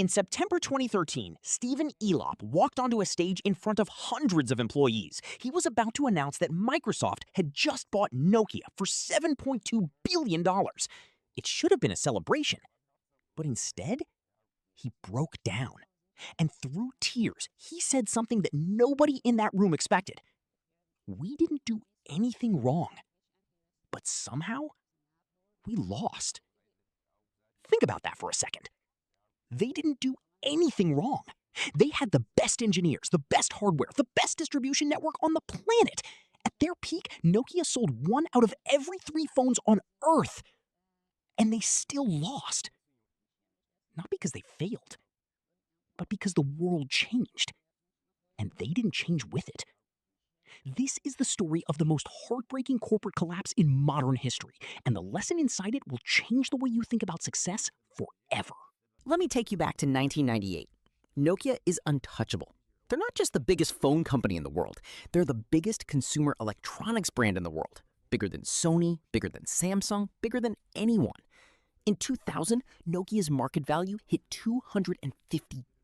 In September 2013, Stephen Elop walked onto a stage in front of hundreds of employees. He was about to announce that Microsoft had just bought Nokia for $7.2 billion. It should have been a celebration. But instead, he broke down. And through tears, he said something that nobody in that room expected. We didn't do anything wrong. But somehow, we lost. Think about that for a second. They didn't do anything wrong. They had the best engineers, the best hardware, the best distribution network on the planet. At their peak, Nokia sold 1 out of every 3 phones on Earth. And they still lost. Not because they failed, but because the world changed. And they didn't change with it. This is the story of the most heartbreaking corporate collapse in modern history, and the lesson inside it will change the way you think about success forever. Let me take you back to 1998. Nokia is untouchable. They're not just the biggest phone company in the world. They're the biggest consumer electronics brand in the world. Bigger than Sony, bigger than Samsung, bigger than anyone. In 2000, Nokia's market value hit $250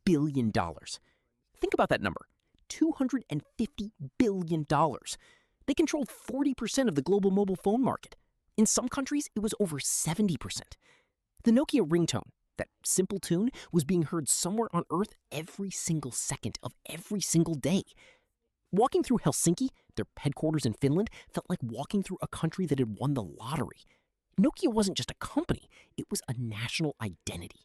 billion. Think about that number. $250 billion. They controlled 40% of the global mobile phone market. In some countries, it was over 70%. The Nokia ringtone, that simple tune, was being heard somewhere on Earth every single second of every single day. Walking through Helsinki, their headquarters in Finland, felt like walking through a country that had won the lottery. Nokia wasn't just a company, it was a national identity.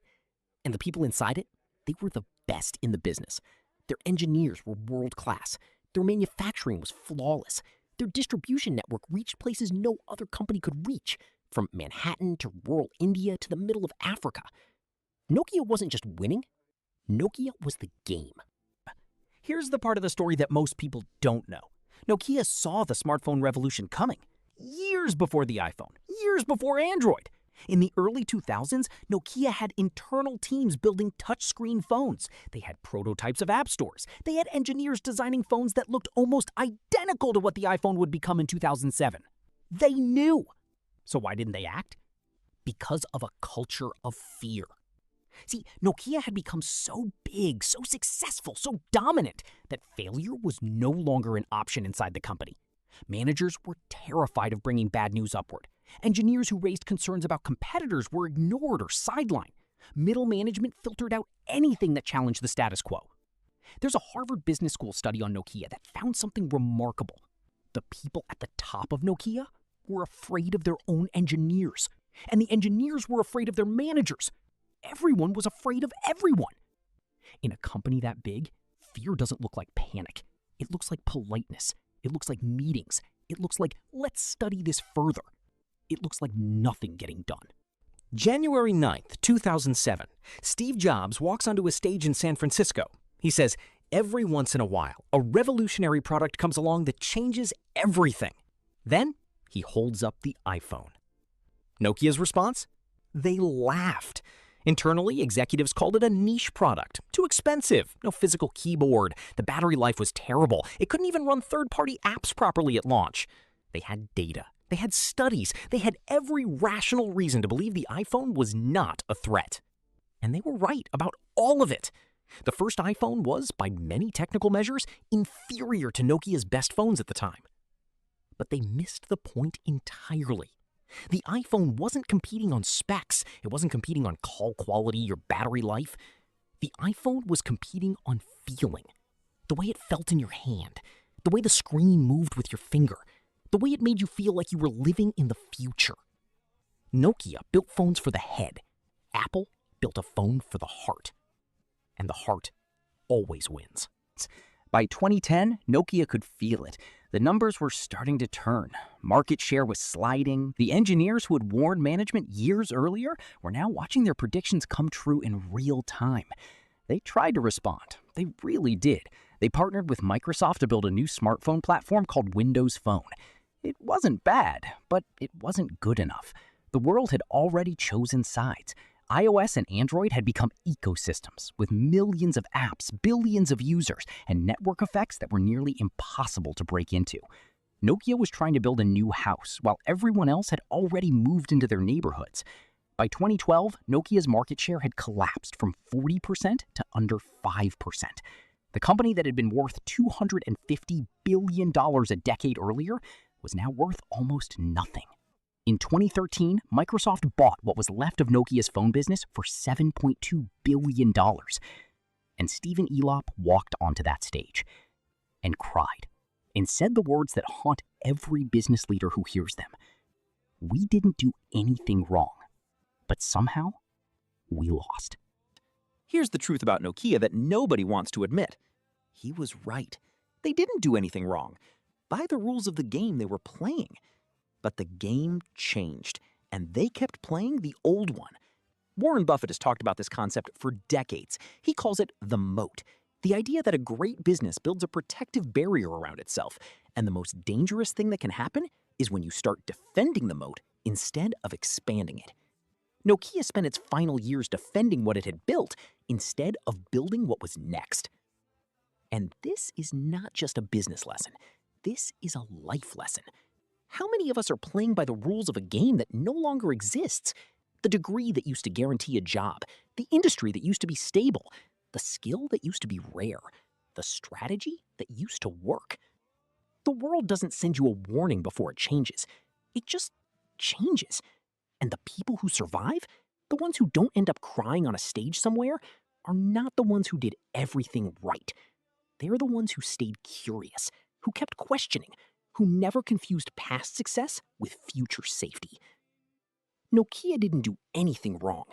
And the people inside it, they were the best in the business. Their engineers were world-class. Their manufacturing was flawless. Their distribution network reached places no other company could reach, from Manhattan to rural India to the middle of Africa. Nokia wasn't just winning. Nokia was the game. Here's the part of the story that most people don't know. Nokia saw the smartphone revolution coming. Years before the iPhone. Years before Android. In the early 2000s, Nokia had internal teams building touchscreen phones. They had prototypes of app stores. They had engineers designing phones that looked almost identical to what the iPhone would become in 2007. They knew. So why didn't they act? Because of a culture of fear. See, Nokia had become so big, so successful, so dominant that failure was no longer an option inside the company. Managers were terrified of bringing bad news upward. Engineers who raised concerns about competitors were ignored or sidelined. Middle management filtered out anything that challenged the status quo. There's a Harvard Business School study on Nokia that found something remarkable. The people at the top of Nokia were afraid of their own engineers, and the engineers were afraid of their managers. Everyone was afraid of everyone. In a company that big, fear doesn't look like panic. It looks like politeness. It looks like meetings. It looks like, let's study this further. It looks like nothing getting done. January 9th, 2007, Steve Jobs walks onto a stage in San Francisco. He says, every once in a while, a revolutionary product comes along that changes everything. Then, he holds up the iPhone. Nokia's response? They laughed. Internally, executives called it a niche product. Too expensive, no physical keyboard, the battery life was terrible, it couldn't even run third-party apps properly at launch. They had data, they had studies, they had every rational reason to believe the iPhone was not a threat. And they were right about all of it. The first iPhone was, by many technical measures, inferior to Nokia's best phones at the time. But they missed the point entirely. The iPhone wasn't competing on specs. It wasn't competing on call quality or battery life. The iPhone was competing on feeling. The way it felt in your hand. The way the screen moved with your finger. The way it made you feel like you were living in the future. Nokia built phones for the head. Apple built a phone for the heart. And the heart always wins. By 2010, Nokia could feel it. The numbers were starting to turn. Market share was sliding. The engineers who had warned management years earlier were now watching their predictions come true in real time. They tried to respond. They really did. They partnered with Microsoft to build a new smartphone platform called Windows Phone. It wasn't bad, but it wasn't good enough. The world had already chosen sides. iOS and Android had become ecosystems with millions of apps, billions of users, and network effects that were nearly impossible to break into. Nokia was trying to build a new house while everyone else had already moved into their neighborhoods. By 2012, Nokia's market share had collapsed from 40% to under 5%. The company that had been worth $250 billion a decade earlier was now worth almost nothing. In 2013, Microsoft bought what was left of Nokia's phone business for $7.2 billion. And Stephen Elop walked onto that stage and cried and said the words that haunt every business leader who hears them. We didn't do anything wrong, but somehow we lost. Here's the truth about Nokia that nobody wants to admit. He was right. They didn't do anything wrong. By the rules of the game they were playing. But the game changed, and they kept playing the old one. Warren Buffett has talked about this concept for decades. He calls it the moat, the idea that a great business builds a protective barrier around itself, and the most dangerous thing that can happen is when you start defending the moat instead of expanding it. Nokia spent its final years defending what it had built instead of building what was next. And this is not just a business lesson. This is a life lesson. How many of us are playing by the rules of a game that no longer exists? The degree that used to guarantee a job, the industry that used to be stable, the skill that used to be rare, the strategy that used to work. The world doesn't send you a warning before it changes. It just changes. And the people who survive, the ones who don't end up crying on a stage somewhere, are not the ones who did everything right. They're the ones who stayed curious, who kept questioning, who never confused past success with future safety. Nokia didn't do anything wrong,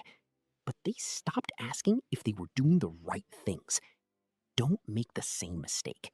but they stopped asking if they were doing the right things. Don't make the same mistake.